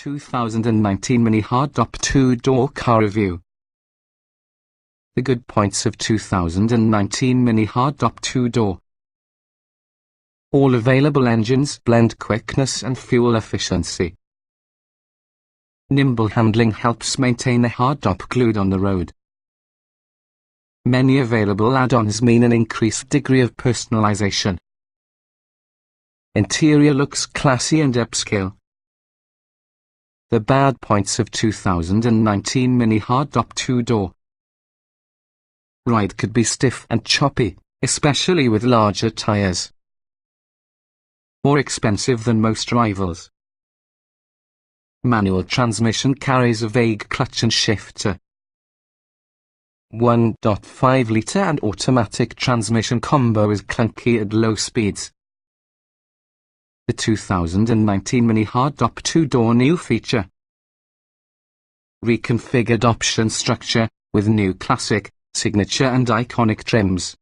2019 Mini Hardtop 2-door car review. The good points of 2019 Mini Hardtop 2-door. All available engines blend quickness and fuel efficiency. Nimble handling helps maintain a hardtop glued on the road. Many available add-ons mean an increased degree of personalization. Interior looks classy and upscale. The bad points of 2019 Mini Hardtop 2-door. Ride could be stiff and choppy, especially with larger tires. More expensive than most rivals. Manual transmission carries a vague clutch and shifter. 1.5 litre and automatic transmission combo is clunky at low speeds. The 2019 Mini Hardtop 2-door new feature. Reconfigured option structure, with new classic, signature and iconic trims.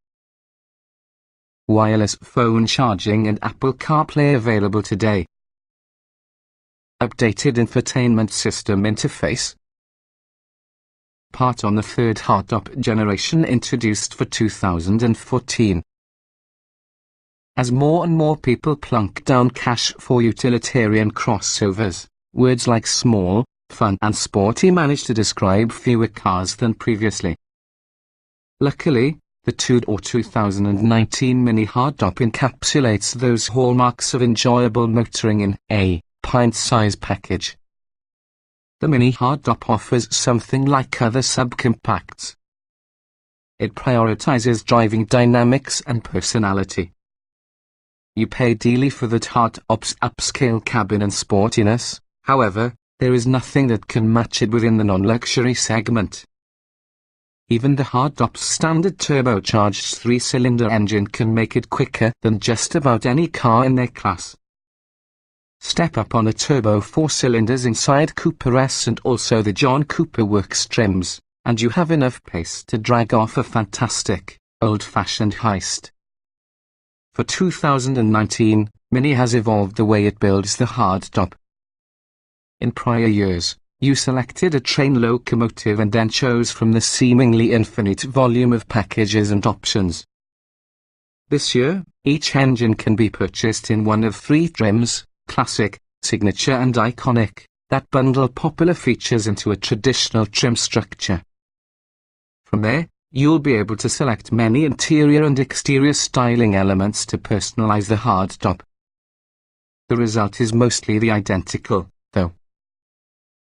Wireless phone charging and Apple CarPlay available today. Updated infotainment system interface. Part on the third Hardtop generation introduced for 2014. As more and more people plunk down cash for utilitarian crossovers, words like small, fun and sporty manage to describe fewer cars than previously. Luckily, the 2-door 2019 Mini Hardtop encapsulates those hallmarks of enjoyable motoring in a pint-size package. The Mini Hardtop offers something like other subcompacts. It prioritizes driving dynamics and personality. You pay dearly for the Hardtop's upscale cabin and sportiness, however, there is nothing that can match it within the non-luxury segment. Even the Hardtop's standard turbocharged 3-cylinder engine can make it quicker than just about any car in their class. Step up on the turbo 4 cylinders inside Cooper S and also the John Cooper Works trims, and you have enough pace to drag off a fantastic, old-fashioned heist. For 2019, Mini has evolved the way it builds the Hardtop. In prior years, you selected a train locomotive and then chose from the seemingly infinite volume of packages and options. This year, each engine can be purchased in one of 3 trims, classic, signature and iconic, that bundle popular features into a traditional trim structure. From there, you'll be able to select many interior and exterior styling elements to personalize the Hardtop. The result is mostly the identical, though.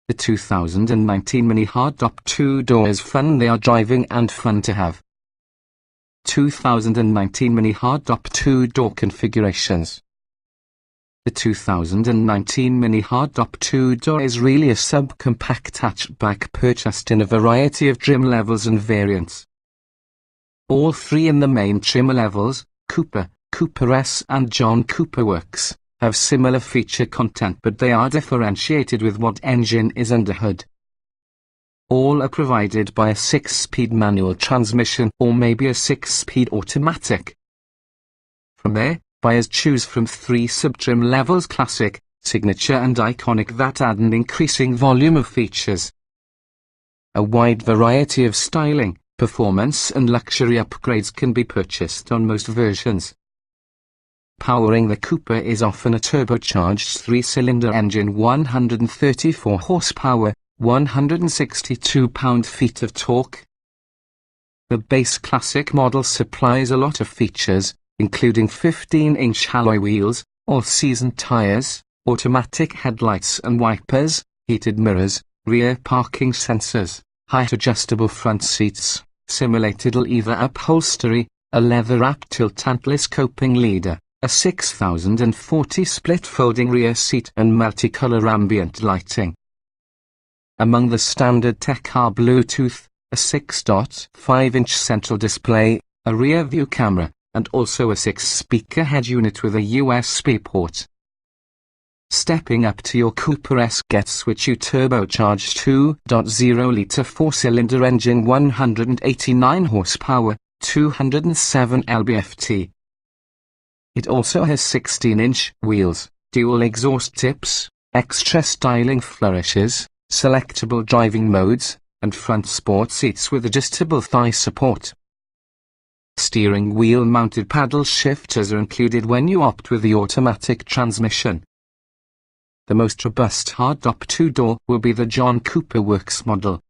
The 2019 Mini Hardtop 2-door is fun they are driving and fun to have. 2019 Mini Hardtop 2-door configurations. The 2019 Mini Hardtop 2-door is really a subcompact hatchback purchased in a variety of trim levels and variants. All 3 in the main trim levels, Cooper, Cooper S and John Cooper Works, have similar feature content but they are differentiated with what engine is under hood. All are provided by a 6-speed manual transmission or maybe a 6-speed automatic. From there, buyers choose from 3 sub-trim levels: classic, signature and iconic that add an increasing volume of features. A wide variety of styling, performance and luxury upgrades can be purchased on most versions. Powering the Cooper is often a turbocharged 3-cylinder engine, 134 horsepower, 162 pound-feet of torque. The base classic model supplies a lot of features, including 15-inch alloy wheels, all-season tires, automatic headlights and wipers, heated mirrors, rear parking sensors, height-adjustable front seats, simulated leather upholstery, a leather-wrapped tilt-tantless coping leader, a 6040 split folding rear seat and multicolor ambient lighting. Among the standard tech are Bluetooth, a 6.5-inch central display, a rear-view camera, and also a 6-speaker head unit with a USB port. Stepping up to your Cooper S gets which you turbocharged 2.0-litre 4-cylinder engine, 189 horsepower, 207 lb-ft. It also has 16-inch wheels, dual exhaust tips, extra styling flourishes, selectable driving modes, and front sport seats with adjustable thigh support. Steering wheel mounted paddle shifters are included when you opt with the automatic transmission. The most robust hardtop two-door will be the John Cooper Works model.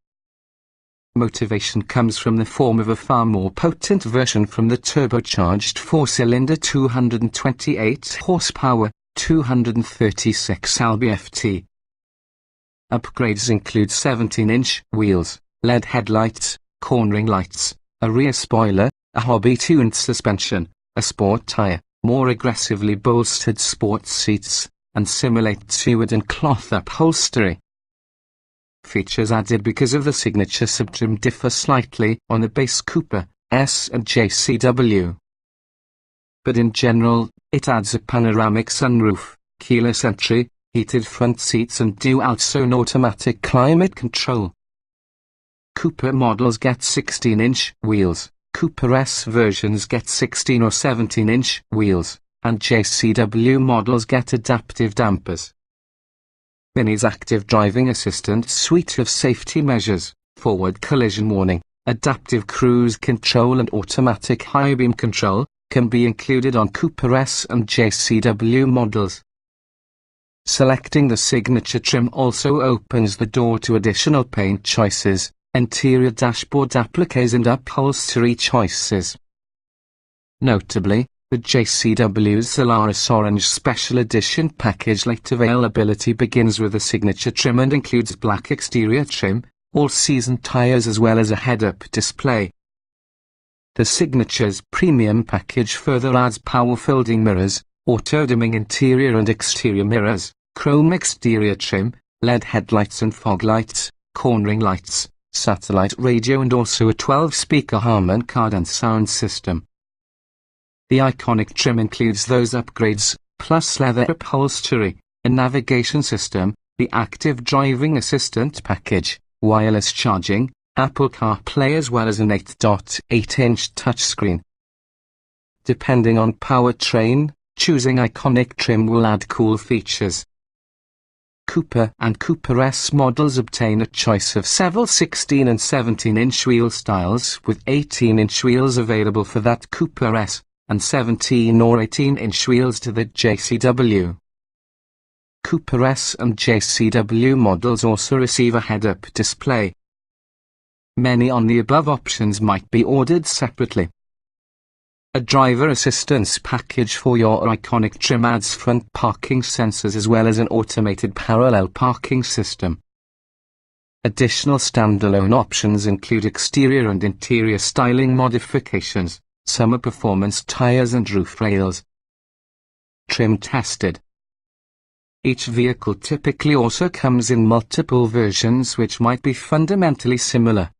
Motivation comes from the form of a far more potent version from the turbocharged 4-cylinder 228 horsepower, 236 lb-ft. Upgrades include 17-inch wheels, LED headlights, cornering lights, a rear spoiler, a hobby-tuned suspension, a sport tyre, more aggressively bolstered sports seats, and simulate suede and cloth upholstery. Features added because of the signature subtrim differ slightly on the base Cooper, S and JCW. But in general, it adds a panoramic sunroof, keyless entry, heated front seats and dual-zone automatic climate control. Cooper models get 16-inch wheels, Cooper S versions get 16 or 17-inch wheels, and JCW models get adaptive dampers. Mini's active driving assistant suite of safety measures, forward collision warning, adaptive cruise control and automatic high beam control, can be included on Cooper S and JCW models. Selecting the signature trim also opens the door to additional paint choices, interior dashboard appliques and upholstery choices. Notably, the JCW's Solaris Orange Special Edition package late availability begins with a signature trim and includes black exterior trim, all-season tires as well as a head-up display. The Signature's premium package further adds power-folding mirrors, auto-dimming interior and exterior mirrors, chrome exterior trim, LED headlights and fog lights, cornering lights, satellite radio and also a 12-speaker Harman Kardon sound system. The iconic trim includes those upgrades, plus leather upholstery, a navigation system, the active driving assistant package, wireless charging, Apple CarPlay as well as an 8.8-inch touchscreen. Depending on powertrain, choosing iconic trim will add cool features. Cooper and Cooper S models obtain a choice of several 16 and 17-inch wheel styles with 18-inch wheels available for that Cooper S, and 17 or 18-inch wheels to the JCW. Cooper S and JCW models also receive a head-up display. Many on the above options might be ordered separately. A driver assistance package for your iconic trim adds front parking sensors as well as an automated parallel parking system. Additional standalone options include exterior and interior styling modifications, summer performance tires and roof rails. Trim tested. Each vehicle typically also comes in multiple versions which might be fundamentally similar.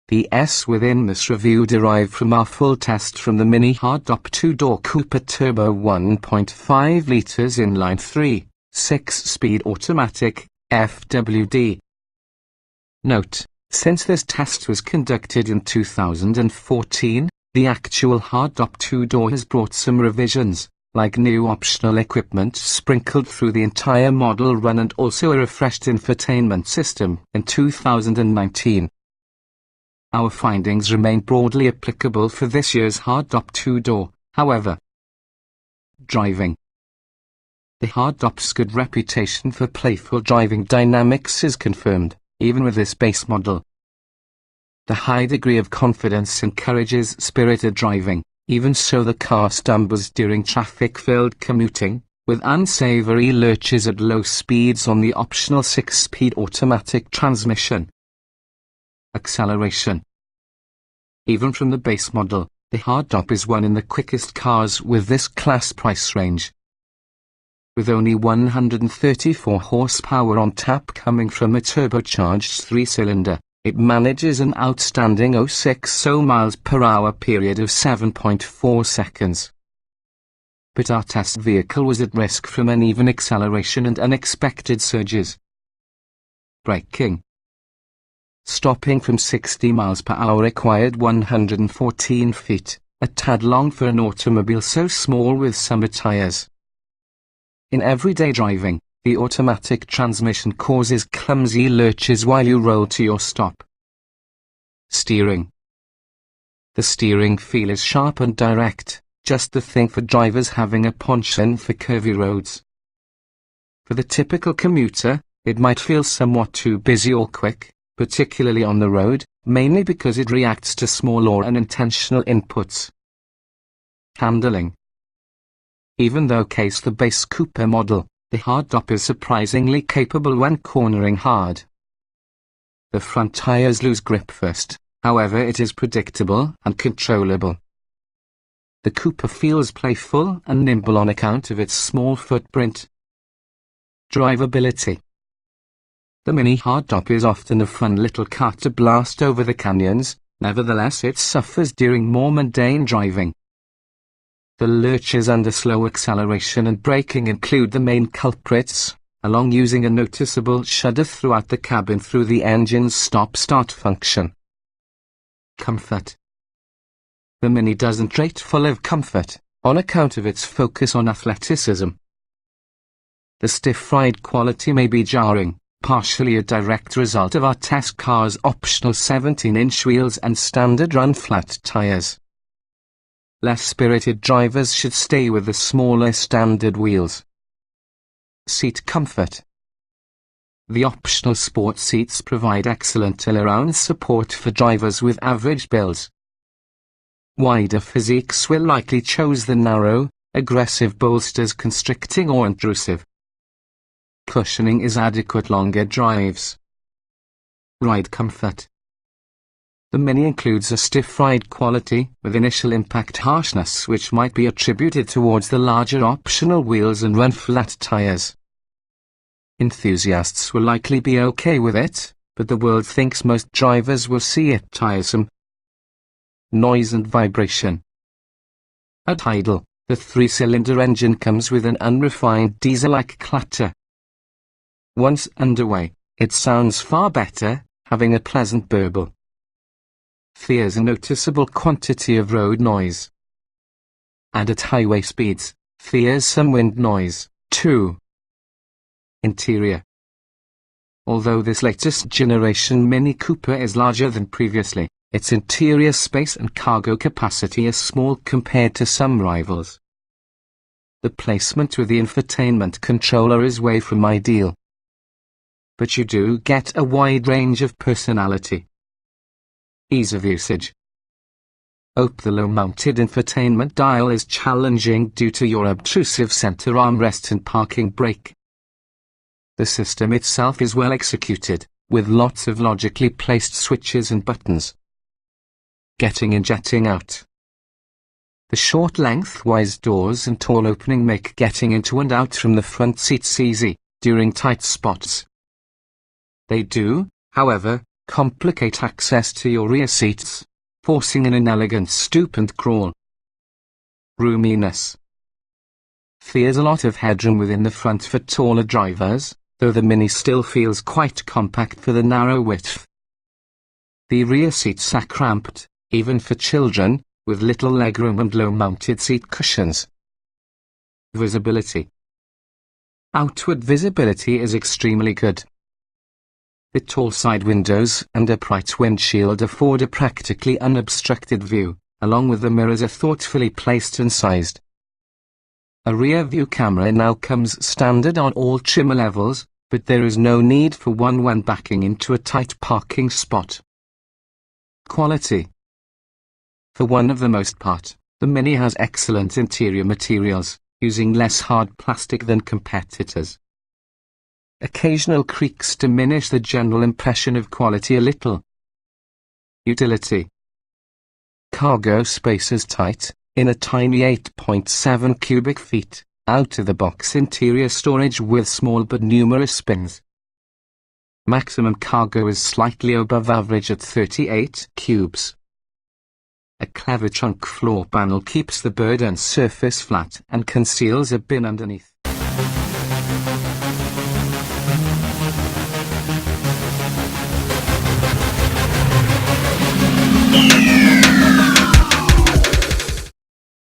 The S within this review derived from our full test from the Mini hardtop two-door Cooper Turbo 1.5 litres inline 3, 6-speed automatic, FWD. Note, since this test was conducted in 2014, the actual hardtop two-door has brought some revisions, like new optional equipment sprinkled through the entire model run and also a refreshed infotainment system in 2019. Our findings remain broadly applicable for this year's hardtop two-door, however. Driving. The hardtop's good reputation for playful driving dynamics is confirmed, even with this base model. The high degree of confidence encourages spirited driving, even so the car stumbles during traffic-filled commuting, with unsavory lurches at low speeds on the optional 6-speed automatic transmission. Acceleration. Even from the base model, the hardtop is one in the quickest cars with this class price range. With only 134 horsepower on tap coming from a turbocharged 3-cylinder, it manages an outstanding 060 miles per hour period of 7.4 seconds. But our test vehicle was at risk from uneven acceleration and unexpected surges. Braking. Stopping from 60 miles per hour required 114 feet, a tad long for an automobile so small with summer tires. In everyday driving, The automatic transmission causes clumsy lurches while you roll to your stop. Steering. The steering feel is sharp and direct, just the thing for drivers having a penchant for curvy roads. For the typical commuter, it might feel somewhat too busy or quick, particularly on the road, mainly because it reacts to small or unintentional inputs. Handling. Even though the base coupe model, the hardtop is surprisingly capable when cornering hard. The front tires lose grip first, however it is predictable and controllable. The coupe feels playful and nimble on account of its small footprint. Drivability. The mini hardtop is often a fun little car to blast over the canyons, nevertheless it suffers during more mundane driving. The lurches under slow acceleration and braking include the main culprits, along using a noticeable shudder throughout the cabin through the engine's stop-start function. Comfort. The Mini doesn't rate full of comfort, on account of its focus on athleticism. The stiff ride quality may be jarring, partially a direct result of our test car's optional 17-inch wheels and standard run-flat tires. Less spirited drivers should stay with the smaller standard wheels. Seat comfort. The optional sport seats provide excellent all-around support for drivers with average builds. Wider physiques will likely choose the narrow, aggressive bolsters constricting or intrusive. Cushioning is adequate longer drives. Ride comfort. The Mini includes a stiff ride quality with initial impact harshness which might be attributed towards the larger optional wheels and run-flat tires. Enthusiasts will likely be okay with it, but the world thinks most drivers will see it tiresome. Noise and vibration. At idle, the 3-cylinder engine comes with an unrefined diesel-like clatter. Once underway, it sounds far better, having a pleasant burble. Fears a noticeable quantity of road noise. And at highway speeds, fears some wind noise, too. Interior. Although this latest generation Mini Cooper is larger than previously, its interior space and cargo capacity is small compared to some rivals. The placement with the infotainment controller is way from ideal. But you do get a wide range of personality. Ease of usage. The low-mounted infotainment dial is challenging due to your obtrusive center armrest and parking brake. The system itself is well executed, with lots of logically placed switches and buttons. Getting in, jetting out. The short lengthwise doors and tall opening make getting into and out from the front seats easy, during tight spots. They do, however, complicate access to your rear seats, forcing an inelegant stoop and crawl. Roominess. There's a lot of headroom within the front for taller drivers, though the Mini still feels quite compact for the narrow width. The rear seats are cramped, even for children, with little legroom and low-mounted seat cushions. Visibility. Outward visibility is extremely good. The tall side windows and upright windshield afford a practically unobstructed view, along with the mirrors are thoughtfully placed and sized. A rear view camera now comes standard on all trim levels, but there is no need for one when backing into a tight parking spot. Quality. For one of the most part, the Mini has excellent interior materials, using less hard plastic than competitors. Occasional creaks diminish the general impression of quality a little. Utility. Cargo space is tight, in a tiny 8.7 cubic feet, out-of-the-box interior storage with small but numerous bins. Maximum cargo is slightly above average at 38 cubes. A clever trunk floor panel keeps the burden surface flat and conceals a bin underneath.